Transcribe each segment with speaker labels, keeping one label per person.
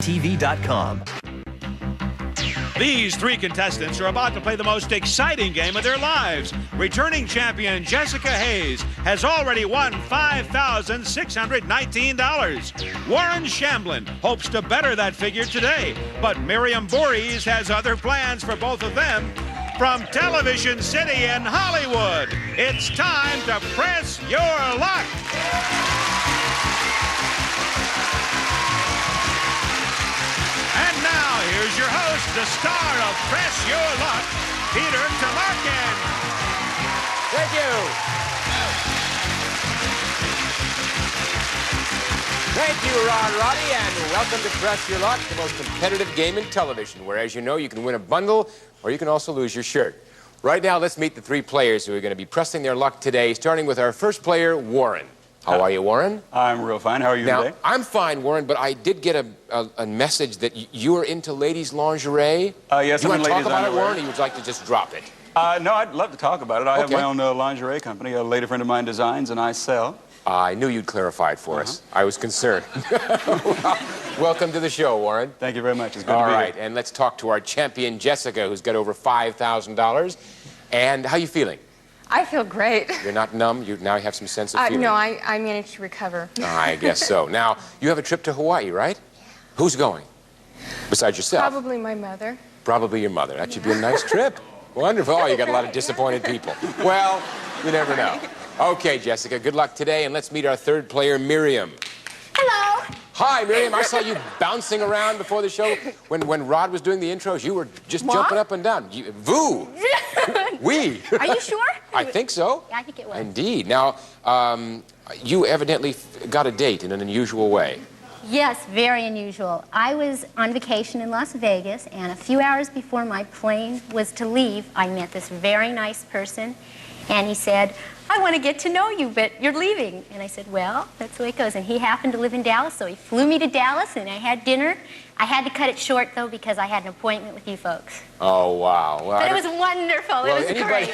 Speaker 1: TV.com.
Speaker 2: These three contestants are about to play the most exciting game of their lives. Returning champion Jessica Hayes has already won $5,619. Warren Shamblin hopes to better that figure today, but Miriam Voorhees has other plans for both of them. From Television City in Hollywood, it's time to press your luck. And now, here's your host, the star of Press Your Luck, Peter Tamarkin.
Speaker 3: Thank you. Thank you, Ron Roddy, and welcome to Press Your Luck, the most competitive game in television, where, as you know, you can win a bundle, or you can also lose your shirt. Right now, let's meet the three players who are going to be pressing their luck today, starting with our first player, Warren. How are you, Warren?
Speaker 4: I'm real fine. How are you today?
Speaker 3: I'm fine, Warren, but I did get a message that you are into ladies' lingerie.
Speaker 4: Yes,
Speaker 3: you
Speaker 4: I'm
Speaker 3: want to
Speaker 4: in
Speaker 3: talk
Speaker 4: ladies'
Speaker 3: about it,
Speaker 4: underwear.
Speaker 3: Warren, or you would like to just drop it?
Speaker 4: No, I'd love to talk about it. I have
Speaker 3: Okay.
Speaker 4: my own lingerie company. A lady friend of mine designs, and I sell.
Speaker 3: I knew you'd clarify it for us. I was concerned. Well, welcome to the show, Warren.
Speaker 4: Thank you very much. It's good to
Speaker 3: All
Speaker 4: be
Speaker 3: right,
Speaker 4: here.
Speaker 3: and let's talk to our champion, Jessica, who's got over $5,000. And how you feeling?
Speaker 5: I feel great.
Speaker 3: You're not numb? You now have some sense of feeling?
Speaker 5: No, I managed to recover.
Speaker 3: I guess so. Now, you have a trip to Hawaii, right? Who's going? Besides yourself?
Speaker 5: Probably my mother.
Speaker 3: Probably your mother. That should be a nice trip. Wonderful. Oh, you got a lot of disappointed people. Well, you never know. Okay, Jessica, good luck today, and let's meet our third player, Miriam.
Speaker 6: Hello.
Speaker 3: Hi, Miriam. I saw you bouncing around before the show. When Rod was doing the intros, you were just
Speaker 6: What?
Speaker 3: jumping up and down. Voo. We.
Speaker 6: Are you sure?
Speaker 3: I think so.
Speaker 6: Yeah, I think it was.
Speaker 3: Indeed. Now, you evidently got a date in an unusual way.
Speaker 6: Yes, very unusual. I was on vacation in Las Vegas, and a few hours before my plane was to leave, I met this very nice person, and he said, I want to get to know you, but you're leaving. And I said, well, that's the way it goes. And he happened to live in Dallas, so he flew me to Dallas, and I had dinner. I had to cut it short, though, because I had an appointment with you folks.
Speaker 3: Oh, wow. Well,
Speaker 6: But it was wonderful.
Speaker 3: well,
Speaker 6: it was great.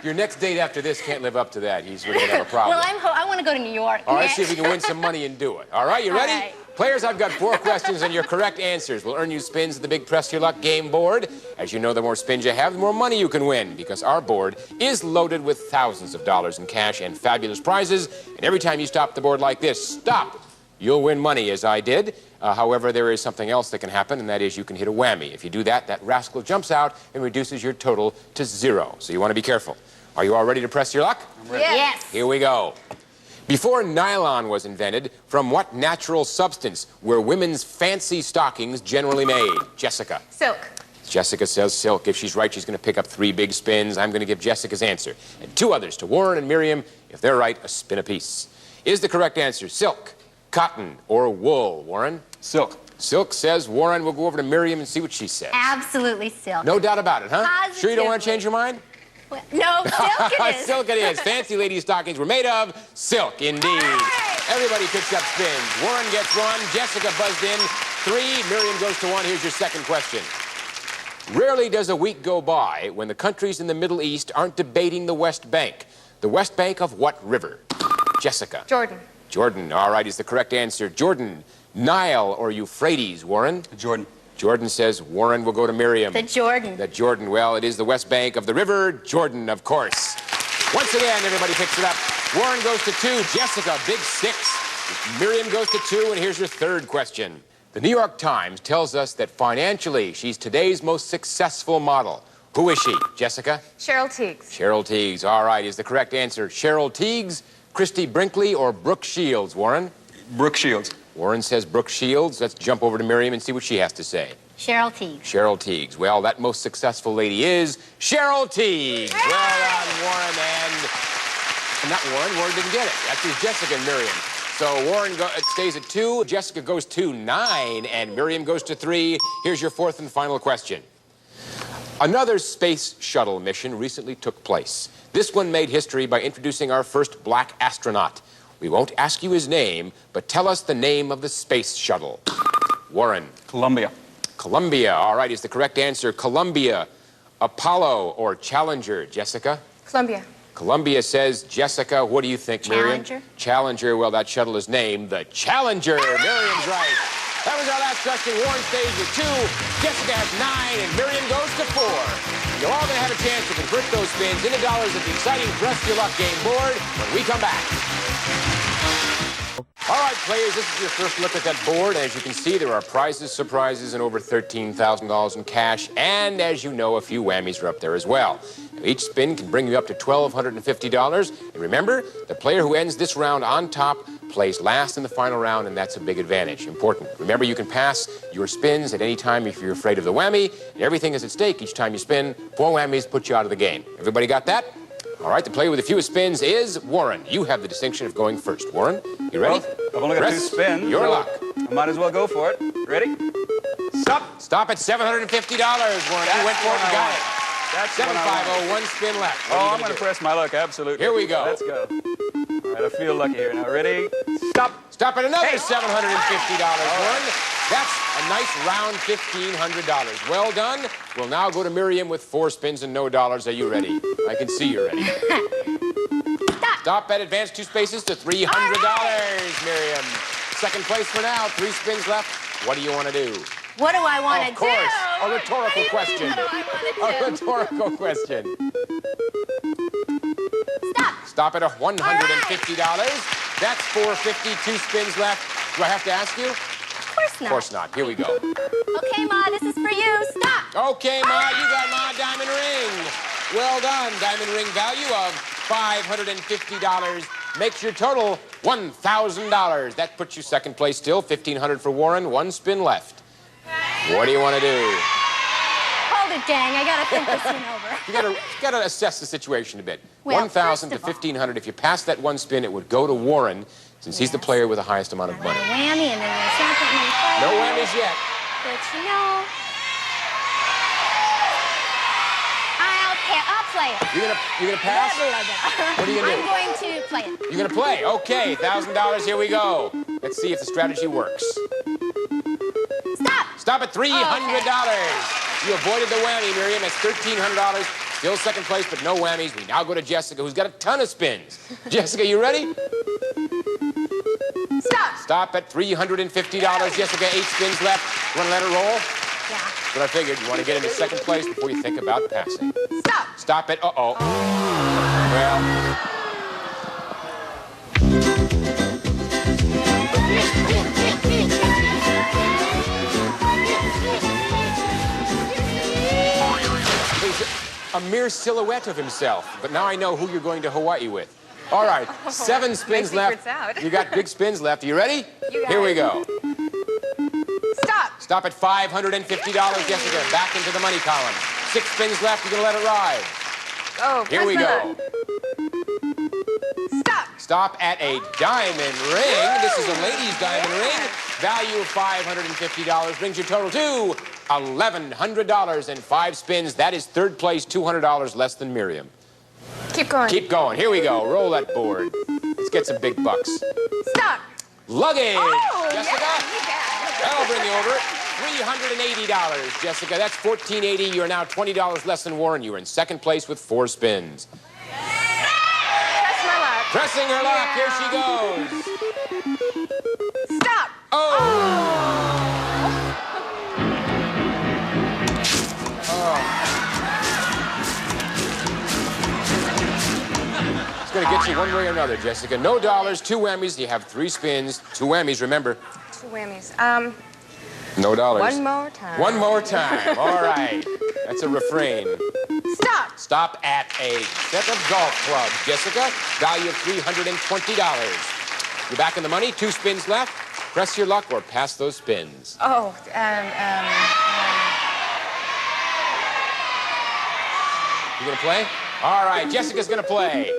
Speaker 3: Your next date after this can't live up to that. He's really going to have a problem.
Speaker 6: Well, I want to go to New York.
Speaker 3: All right, let's see if we can win some money and do it. All right, you ready?
Speaker 6: All right.
Speaker 3: Players, I've got 4 questions, and your correct answers will earn you spins at the big Press Your Luck game board. As you know, the more spins you have, the more money you can win, because our board is loaded with thousands of dollars in cash and fabulous prizes. And every time you stop the board like this, stop, you'll win money, as I did. However, there is something else that can happen, and that is you can hit a whammy. If you do that, that rascal jumps out and reduces your total to 0. So you want to be careful. Are you all ready to press your luck?
Speaker 6: Yes.
Speaker 3: Here we go. Before nylon was invented, from what natural substance were women's fancy stockings generally made? Jessica.
Speaker 5: Silk.
Speaker 3: Jessica says silk. If she's right, she's going to pick up 3 big spins. I'm going to give Jessica's answer. And 2 others to Warren and Miriam. If they're right, a spin apiece. Is the correct answer silk, cotton, or wool? Warren?
Speaker 4: Silk.
Speaker 3: Silk says Warren. We'll go over to Miriam and see what she says.
Speaker 6: Absolutely silk.
Speaker 3: No doubt about it, huh? Sure you don't want to
Speaker 6: Positively.
Speaker 3: change your mind?
Speaker 6: Well, no, silk it is.
Speaker 3: Silk it is. Fancy lady stockings were made of silk, indeed. Everybody picks up spins. Warren gets 1. Jessica buzzed in 3. Miriam goes to 1. Here's your second question. Rarely does a week go by when the countries in the Middle East aren't debating the West Bank. The West Bank of what river? Jessica.
Speaker 5: Jordan.
Speaker 3: Jordan. All right, is the correct answer. Jordan, Nile, or Euphrates? Warren?
Speaker 4: Jordan.
Speaker 3: Jordan says Warren will go to Miriam.
Speaker 6: The Jordan.
Speaker 3: The Jordan. Well, it is the West Bank of the river Jordan, of course. Once again, everybody picks it up. Warren goes to 2. Jessica, big 6. Miriam goes to 2, and here's your third question. The New York Times tells us that financially, she's today's most successful model. Who is she? Jessica?
Speaker 5: Cheryl Teagues.
Speaker 3: Cheryl Teagues. All right, is the correct answer Cheryl Teagues, Christy Brinkley, or Brooke Shields? Warren?
Speaker 4: Brooke Shields.
Speaker 3: Warren says Brooke Shields. Let's jump over to Miriam and see what she has to say.
Speaker 6: Cheryl Teagues.
Speaker 3: Cheryl Teagues. Well, that most successful lady is Cheryl Teagues. Well done, Warren, and not Warren. Warren didn't get it. Actually, it's Jessica and Miriam. So Warren stays at 2, Jessica goes to 9, and Miriam goes to 3. Here's your fourth and final question. Another space shuttle mission recently took place. This one made history by introducing our first black astronaut. We won't ask you his name, but tell us the name of the space shuttle. Warren.
Speaker 4: Columbia.
Speaker 3: Columbia. All right, is the correct answer Columbia, Apollo, or Challenger? Jessica?
Speaker 5: Columbia.
Speaker 3: Columbia says, Jessica, what do you think, Miriam?
Speaker 6: Challenger.
Speaker 3: Challenger. Well, that shuttle is named the Challenger. Miriam's right. That was our last question. Warren stays with 2, Jessica has 9, and Miriam goes to 4. You're all going to have a chance to convert those spins into dollars at the exciting Press Your Luck game board when we come back. All right, players, this is your first look at that board. As you can see, there are prizes, surprises, and over $13,000 in cash. And as you know, a few whammies are up there as well. Now, each spin can bring you up to $1,250. And remember, the player who ends this round on top plays last in the final round, and that's a big advantage. Important. Remember, you can pass your spins at any time if you're afraid of the whammy. And everything is at stake each time you spin. 4 whammies put you out of the game. Everybody got that? All right, the player with the fewest spins is Warren. You have the distinction of going first. Warren, you ready?
Speaker 4: Well, I've only got 2 spins.
Speaker 3: Your
Speaker 4: so
Speaker 3: luck.
Speaker 4: I might as well go for it. Ready? Stop.
Speaker 3: Stop at $750, Warren. You went for it and got it.
Speaker 4: That's
Speaker 3: 750, 1 spin left.
Speaker 4: Oh, I'm going to press my luck, absolutely.
Speaker 3: Here we go.
Speaker 4: Let's go. All right, I feel lucky here. Now, ready? Stop.
Speaker 3: Stop at another $750, Warren. That's a nice round $1,500. Well done. We'll now go to Miriam with 4 spins and no dollars. Are you ready? I can see you're ready. Stop at advance 2 spaces to $300, Miriam. Second place for now. 3 spins left. What do you want to do?
Speaker 6: What do I want to do?
Speaker 3: Of course, a rhetorical question.
Speaker 6: What do I want to do?
Speaker 3: A rhetorical question.
Speaker 6: Stop.
Speaker 3: Stop at $150. That's $450. 2 spins left. Do I have to ask you?
Speaker 6: Of course not.
Speaker 3: Of course not. Here we go.
Speaker 6: Okay, Ma, this is for you. Stop.
Speaker 3: Okay, Ma, you got Ma diamond ring. Well done. Diamond ring value of $550 makes your total $1,000. That puts you second place still. $1,500 for Warren. 1 spin left. What do you want to do?
Speaker 6: Hold it, gang. I got to think this one over.
Speaker 3: You gotta assess the situation a bit.
Speaker 6: Well,
Speaker 3: 1,000 to
Speaker 6: first of all-
Speaker 3: 1,500. If you pass that 1 spin, it would go to Warren, since he's the player with the highest amount of
Speaker 6: A
Speaker 3: money.
Speaker 6: whammy, and then the second one.
Speaker 3: No whammies yet.
Speaker 6: But you know, I'll play it.
Speaker 3: You're gonna pass? What are you gonna do?
Speaker 6: I'm going to play it.
Speaker 3: You're gonna play? Okay, $1,000. Here we go. Let's see if the strategy works.
Speaker 6: Stop.
Speaker 3: Stop at $300. You avoided the whammy, Miriam. That's $1,300. Still second place, but no whammies. We now go to Jessica, who's got a ton of spins. Jessica, you ready?
Speaker 5: Stop.
Speaker 3: Stop at $350. Jessica, 8 spins left. You want to let her roll?
Speaker 6: Yeah.
Speaker 3: That's what I figured. You want to get into second place before you think about passing.
Speaker 5: Stop.
Speaker 3: Stop at Well, he's a mere silhouette of himself. But now I know who you're going to Hawaii with. All right, 7 spins
Speaker 5: my
Speaker 3: left.
Speaker 5: secret's out.
Speaker 3: You got big spins left. Are you ready?
Speaker 5: You got
Speaker 3: Here we
Speaker 5: it.
Speaker 3: go.
Speaker 5: Stop.
Speaker 3: Stop at $550, Jessica. Back into the money column. 6 spins left. You're going to let it ride.
Speaker 5: Oh,
Speaker 3: Here we go.
Speaker 5: Stop.
Speaker 3: Stop at a diamond ring. This is a lady's diamond ring. Value of $550 brings your total to $1,100 and 5 spins. That is third place, $200 less than Miriam.
Speaker 5: Keep going.
Speaker 3: Keep going. Here we go. Roll that board. Let's get some big bucks.
Speaker 5: Stop.
Speaker 3: Luggage.
Speaker 5: Oh,
Speaker 3: Jessica.
Speaker 5: yeah,
Speaker 3: That'll bring you over $380, Jessica. That's $1,480. You're now $20 less than Warren. You're in second place with 4 spins.
Speaker 5: Press my luck.
Speaker 3: Pressing her luck. Here she goes.
Speaker 5: Stop.
Speaker 3: It's going to get you one way or another, Jessica. No dollars, 2 whammies. You have 3 spins. 2 whammies, remember.
Speaker 5: 2 whammies.
Speaker 3: No dollars.
Speaker 5: One more time.
Speaker 3: One more time. All right. That's a refrain.
Speaker 5: Stop.
Speaker 3: Stop at a set of golf clubs, Jessica. Value of $320. You're back in the money. 2 spins left. Press your luck or pass those spins.
Speaker 5: Oh,
Speaker 3: You gonna play? All right, Jessica's gonna play.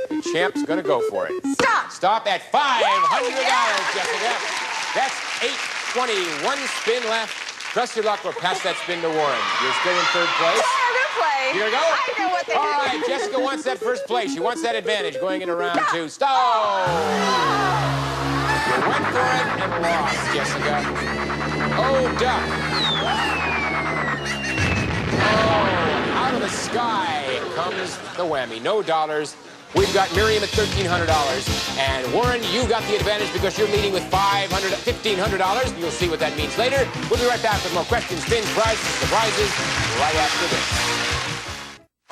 Speaker 3: The champ's gonna go for it.
Speaker 5: Stop.
Speaker 3: Stop at $500, Jessica. That's $820. 1 spin left. Press your luck or pass that spin to Warren. You're still in third place.
Speaker 5: I'm gonna play.
Speaker 3: You gonna go?
Speaker 5: I know what they
Speaker 3: All right, Jessica wants that first place. She wants that advantage going into round 2. Stop! You went for it and lost, Jessica. Oh, duck. Oh, out of the sky comes the whammy. No dollars. We've got Miriam at $1,300. And Warren, you got the advantage because you're leading with $1,500. You'll see what that means later. We'll be right back with more questions, spins, prizes, surprises right after this.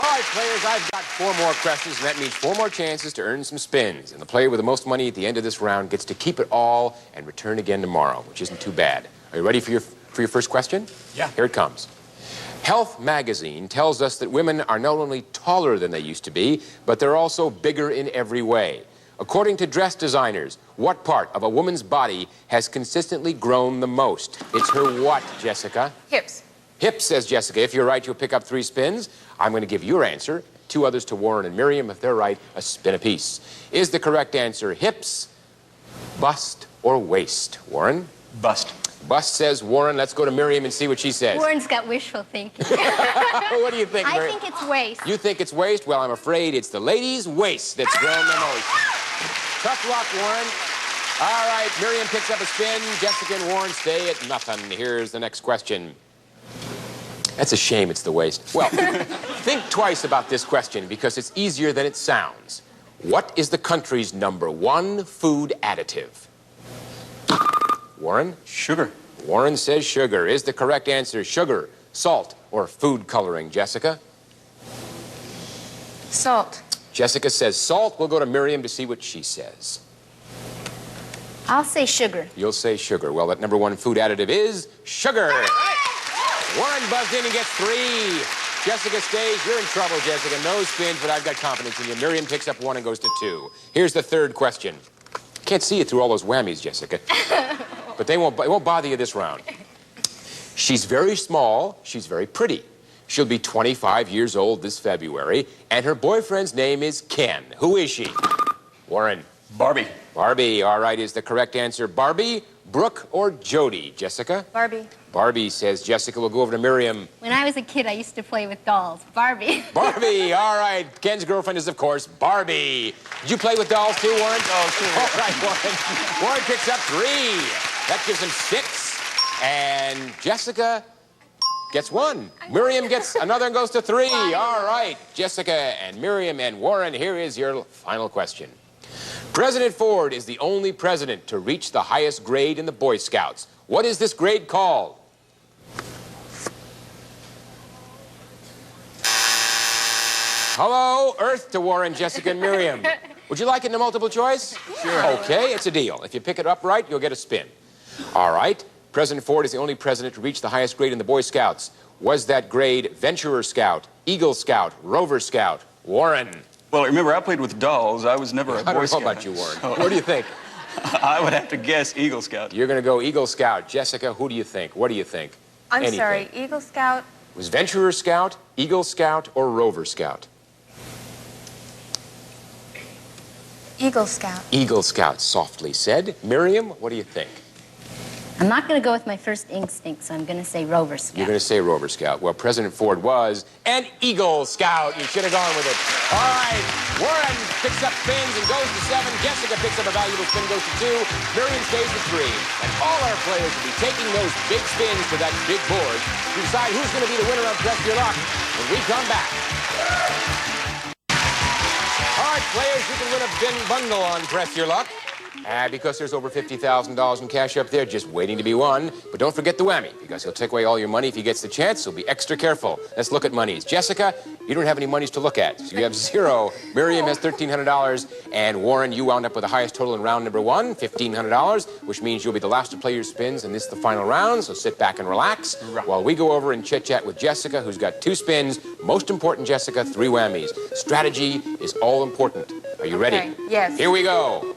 Speaker 3: All right, players, I've got 4 more questions, and that means 4 more chances to earn some spins. And the player with the most money at the end of this round gets to keep it all and return again tomorrow, which isn't too bad. Are you ready for your first question?
Speaker 4: Yeah.
Speaker 3: Here it comes. Health magazine tells us that women are not only taller than they used to be, but they're also bigger in every way. According to dress designers, what part of a woman's body has consistently grown the most? It's her what, Jessica?
Speaker 5: Hips.
Speaker 3: Hips, says Jessica. If you're right, you'll pick up 3 spins. I'm going to give your answer. 2 others to Warren and Miriam. If they're right, a spin apiece. Is the correct answer hips, bust, or waist? Warren?
Speaker 4: Bust.
Speaker 3: Bust, says Warren. Let's go to Miriam and see what she says.
Speaker 6: Warren's got wishful thinking.
Speaker 3: What do you think,
Speaker 6: I
Speaker 3: Miriam?
Speaker 6: think it's waist.
Speaker 3: You think it's waist? Well, I'm afraid it's the lady's waist that's grown the most. Tough luck, Warren. All right, Miriam picks up a spin. Jessica and Warren stay at nothing. Here's the next question. That's a shame it's the waist. Well, think twice about this question because it's easier than it sounds. What is the country's #1 food additive? Warren?
Speaker 4: Sugar.
Speaker 3: Warren says sugar. Is the correct answer sugar, salt, or food coloring, Jessica?
Speaker 5: Salt.
Speaker 3: Jessica says salt. We'll go to Miriam to see what she says.
Speaker 6: I'll say sugar.
Speaker 3: You'll say sugar. Well, that #1 food additive is sugar. Warren buzzed in and gets 3. Jessica stays. You're in trouble, Jessica. No spins, but I've got confidence in you. Miriam picks up 1 and goes to 2. Here's the third question. Can't see you through all those whammies, Jessica. But it won't bother you this round. She's very small. She's very pretty. She'll be 25 years old this February, and her boyfriend's name is Ken. Who is she? Warren.
Speaker 4: Barbie.
Speaker 3: Barbie. All right, is the correct answer Barbie, Brooke, or Jody? Jessica?
Speaker 5: Barbie.
Speaker 3: Barbie, says Jessica. We'll go over to Miriam.
Speaker 6: When I was a kid, I used to play with dolls. Barbie.
Speaker 3: Barbie. All right. Ken's girlfriend is, of course, Barbie. Did you play with dolls too, Warren?
Speaker 4: Oh, sure.
Speaker 3: All right, Warren. Warren picks up 3. That gives him 6. And Jessica gets 1. Miriam gets another and goes to 3. All right. Jessica and Miriam and Warren, here is your final question. President Ford is the only president to reach the highest grade in the Boy Scouts. What is this grade called? Hello, Earth to Warren, Jessica, and Miriam. Would you like it in a multiple choice?
Speaker 4: Sure.
Speaker 3: Okay, it's a deal. If you pick it up right, you'll get a spin. All right. President Ford is the only president to reach the highest grade in the Boy Scouts. Was that grade Venturer Scout, Eagle Scout, Rover Scout? Warren.
Speaker 4: Well, remember, I played with dolls. I was never a
Speaker 3: I
Speaker 4: Boy
Speaker 3: don't
Speaker 4: Scout.
Speaker 3: know about you, Warren. What do you think?
Speaker 4: I would have to guess Eagle Scout.
Speaker 3: You're going to go Eagle Scout. Jessica, who do you think? What do you think?
Speaker 5: I'm
Speaker 3: Anything.
Speaker 5: sorry, Eagle Scout.
Speaker 3: Was Venturer Scout, Eagle Scout, or Rover Scout?
Speaker 5: Eagle Scout.
Speaker 3: Eagle Scout, softly said. Miriam, what do you think?
Speaker 6: I'm not going to go with my first instinct, so I'm going to say Rover Scout.
Speaker 3: You're going to say Rover Scout. Well, President Ford was an Eagle Scout. You should have gone with it. All right. Warren picks up spins and goes to 7. Jessica picks up a valuable spin, goes to 2. Miriam stays at 3. And all our players will be taking those big spins to that big board to decide who's going to be the winner of Press Your Luck when we come back. All right, players, you can win a bin bundle on Press Your Luck. Because there's over $50,000 in cash up there just waiting to be won. But don't forget the whammy, because he'll take away all your money if he gets the chance, so be extra careful. Let's look at monies. Jessica, you don't have any monies to look at, so you have 0. Miriam has $1,300, and Warren, you wound up with the highest total in round #1, $1,500, which means you'll be the last to play your spins, and this is the final round, so sit back and relax while we go over and chit-chat with Jessica, who's got 2 spins. Most important, Jessica, 3 whammies. Strategy is all important. Are you ready?
Speaker 5: Okay, yes.
Speaker 3: Here we go.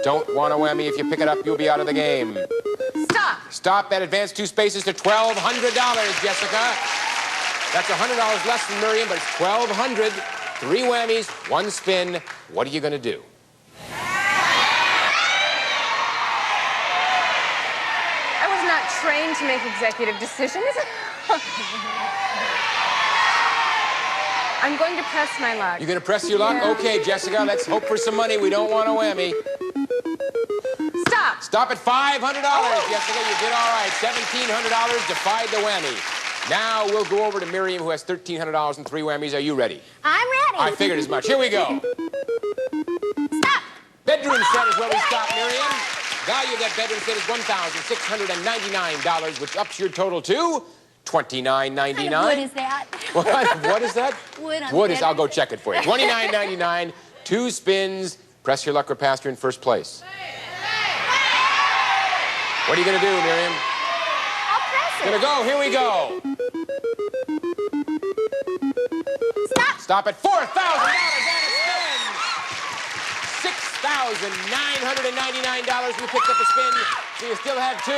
Speaker 3: Don't want a whammy. If you pick it up, you'll be out of the game.
Speaker 5: Stop.
Speaker 3: Stop. That advance 2 spaces to $1,200, Jessica. That's $100 less than Miriam, but it's $1,200. 3 whammies, 1 spin. What are you going to do?
Speaker 5: I was not trained to make executive decisions. I'm going to press my luck.
Speaker 3: You're going to press your luck?
Speaker 5: Yeah.
Speaker 3: Okay, Jessica, let's hope for some money. We don't want a whammy.
Speaker 5: Stop.
Speaker 3: Stop at $500, Jessica. You did all right. $1,700 defied the whammy. Now we'll go over to Miriam, who has $1,300 and 3 whammies. Are you ready?
Speaker 6: I'm ready.
Speaker 3: I figured as much. Here we go.
Speaker 6: Stop.
Speaker 3: Bedroom set is where we stop, Miriam. Value of that bedroom set is $1,699, which ups your total to $29.99.
Speaker 6: What kind of wood is that?
Speaker 3: What is that?
Speaker 6: Wood on
Speaker 3: Wood is,
Speaker 6: bedroom.
Speaker 3: I'll go check it for you. $29.99, 2 spins. Press your luck or pass, you're in first place. What are you going to do, Miriam?
Speaker 6: I'll press it.
Speaker 3: Gonna go, here we go.
Speaker 6: Stop.
Speaker 3: Stop at $4,000 and a spin. $6,999. You picked up a spin, so you still have 2.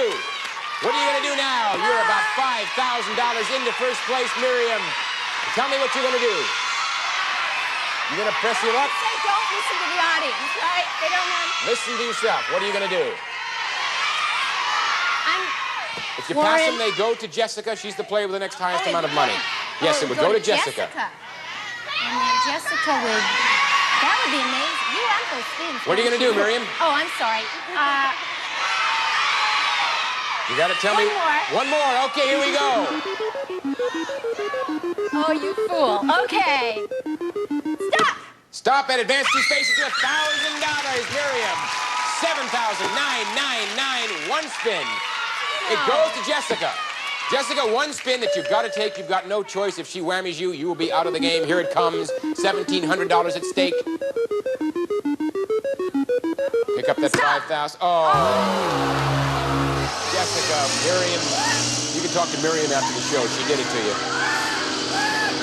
Speaker 3: What are you gonna do now? You're about $5,000 into first place, Miriam. Tell me what you're gonna do. You gonna press your luck?
Speaker 6: Say don't listen to the audience, right? They don't want...
Speaker 3: Listen to yourself. What are you gonna do? If you
Speaker 6: Warren.
Speaker 3: pass them, they go to Jessica. She's the player with the next highest amount of money. Yes, it would go to Jessica.
Speaker 6: And then Jessica would... That would be amazing. You want those spins.
Speaker 3: What are you going to do, Miriam?
Speaker 6: Oh, I'm sorry.
Speaker 3: You got to tell me.
Speaker 6: One more.
Speaker 3: One more. Okay, here we go.
Speaker 6: Oh, you fool. Okay. Stop.
Speaker 3: Stop at advance 2 spaces to $1,000, Miriam. $7,999, 1 spin. It goes to Jessica. Jessica, 1 spin that you've got to take. You've got no choice. If she whammies you, you will be out of the game. Here it comes. $1,700 at stake. Pick up that 5,000. Oh. Jessica, Miriam. You can talk to Miriam after the show. She did it to you.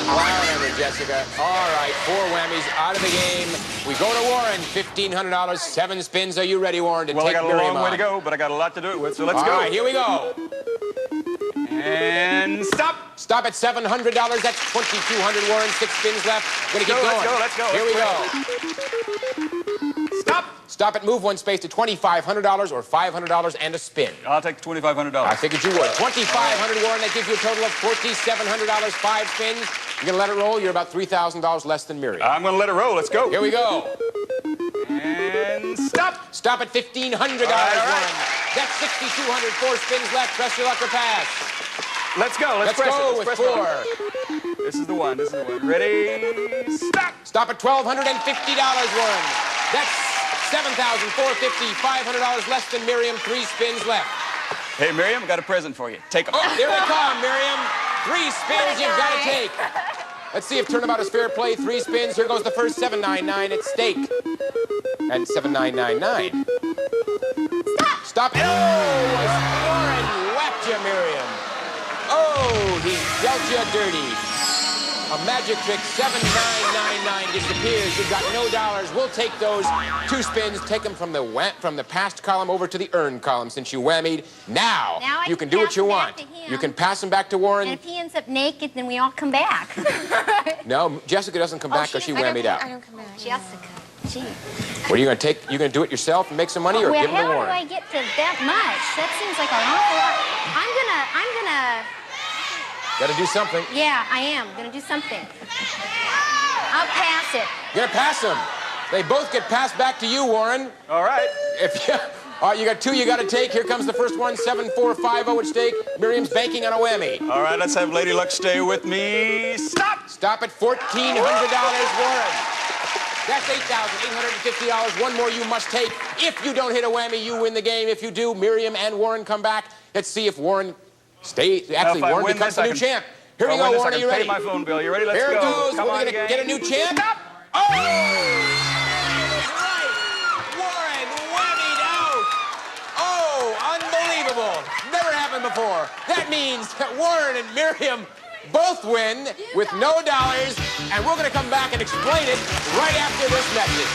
Speaker 3: Whatever, Jessica. All right, 4 whammies out of the game. We go to Warren. $1,500, 7 spins. Are you ready, Warren, to
Speaker 4: Well, I
Speaker 3: take
Speaker 4: got a
Speaker 3: Miriam
Speaker 4: long way
Speaker 3: on?
Speaker 4: to go, but I got a lot to do it with, so let's go.
Speaker 3: All right, here we go.
Speaker 4: And stop.
Speaker 3: Stop at $700. That's $2,200, Warren. 6 spins left. Gonna keep going.
Speaker 4: Let's go.
Speaker 3: Here we go.
Speaker 4: Stop.
Speaker 3: Stop it. Move 1 space to $2,500 or $500 and a spin.
Speaker 4: I'll take the $2,500.
Speaker 3: I figured you would. $2,500, Warren. That gives you a total of $4,700. 5 spins. You're gonna let it roll. You're about $3,000 less than Miriam.
Speaker 4: I'm gonna let it roll. Let's go.
Speaker 3: Here we go.
Speaker 4: And stop.
Speaker 3: Stop at $1,500,
Speaker 4: all right.
Speaker 3: Warren. That's $6,200. 4 spins left. Press your luck or pass.
Speaker 4: Let's go. Let's press
Speaker 3: go
Speaker 4: it.
Speaker 3: with
Speaker 4: Let's
Speaker 3: 4.
Speaker 4: press it. This is the one. Ready? Stop.
Speaker 3: Stop at $1,250, Warren. That's $7,450, $500 less than Miriam. 3 spins left.
Speaker 4: Hey, Miriam, I got a present for you. Take them.
Speaker 3: Oh, here they come, Miriam. 3 spins you've got to take. Let's see if turnabout is fair play. 3 spins. Here goes the first $799 at stake. And $7,999. Stop. Oh, Warren whacked you, Miriam. Oh, he dealt you dirty. A magic trick, $7,999 disappears. You've got no dollars. We'll take those 2 spins, take them from the past column over to the earned column since you whammied. Now you can do what you want. You can pass them back to Warren.
Speaker 6: And if he ends up naked, then we all come back.
Speaker 3: No, Jessica doesn't come back because she whammied out.
Speaker 5: I don't come back.
Speaker 6: Jessica. Gee.
Speaker 3: What are you going to take? You going to do it yourself and make some money, or
Speaker 6: Well,
Speaker 3: give them to
Speaker 6: how do
Speaker 3: Warren?
Speaker 6: I get to that much? That seems like an awful lot. I'm gonna.
Speaker 3: Got to do something.
Speaker 6: Yeah, I am gonna do something. I'll pass it.
Speaker 3: You're going to pass them. They both get passed back to you, Warren.
Speaker 4: All right.
Speaker 3: All right, you got 2 you got to take. Here comes the first one, 7,450 at stake. Miriam's banking on a whammy.
Speaker 4: All right, let's have Lady Luck stay with me. Stop.
Speaker 3: Stop at $1,400, Warren. That's $8,850. 1 more you must take. If you don't hit a whammy, you win the game. If you do, Miriam and Warren come back. Let's see if Warren stays. Actually, Warren becomes the new champ. Here we go, Warren. Are you ready?
Speaker 4: Pay my phone bill. You ready? Let's
Speaker 3: Here
Speaker 4: go.
Speaker 3: it goes.
Speaker 4: Come
Speaker 3: We're
Speaker 4: on,
Speaker 3: going to
Speaker 4: gang.
Speaker 3: get a new champ.
Speaker 4: Stop.
Speaker 3: Oh! Right. Warren whammied out. Oh, unbelievable. Never happened before. That means that Warren and Miriam both win with no dollars, and we're going to come back and explain it right after this message.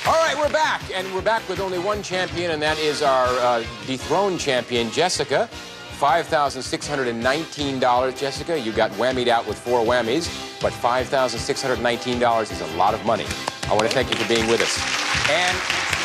Speaker 3: All right, we're back, and we're back with only 1 champion, and that is our dethroned champion, Jessica. $5,619. Jessica, you got whammied out with 4 whammies, but $5,619 is a lot of money. I want to thank you for being with us. And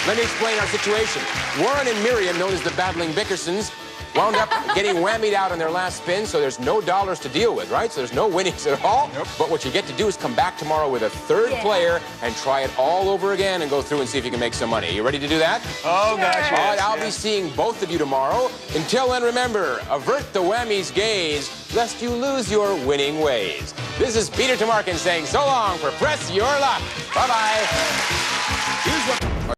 Speaker 3: let me explain our situation. Warren and Miriam, known as the Battling Bickersons, wound up getting whammied out on their last spin, so there's no dollars to deal with, right? So there's no winnings at all.
Speaker 4: Nope.
Speaker 3: But what you get to do is come back tomorrow with a third player and try it all over again and go through and see if you can make some money. You ready to do that?
Speaker 4: Oh, gosh,
Speaker 3: All right,
Speaker 4: yes,
Speaker 3: I'll be seeing both of you tomorrow. Until then, remember, avert the whammy's gaze, lest you lose your winning ways. This is Peter Tamarkin saying so long for Press Your Luck. Bye-bye.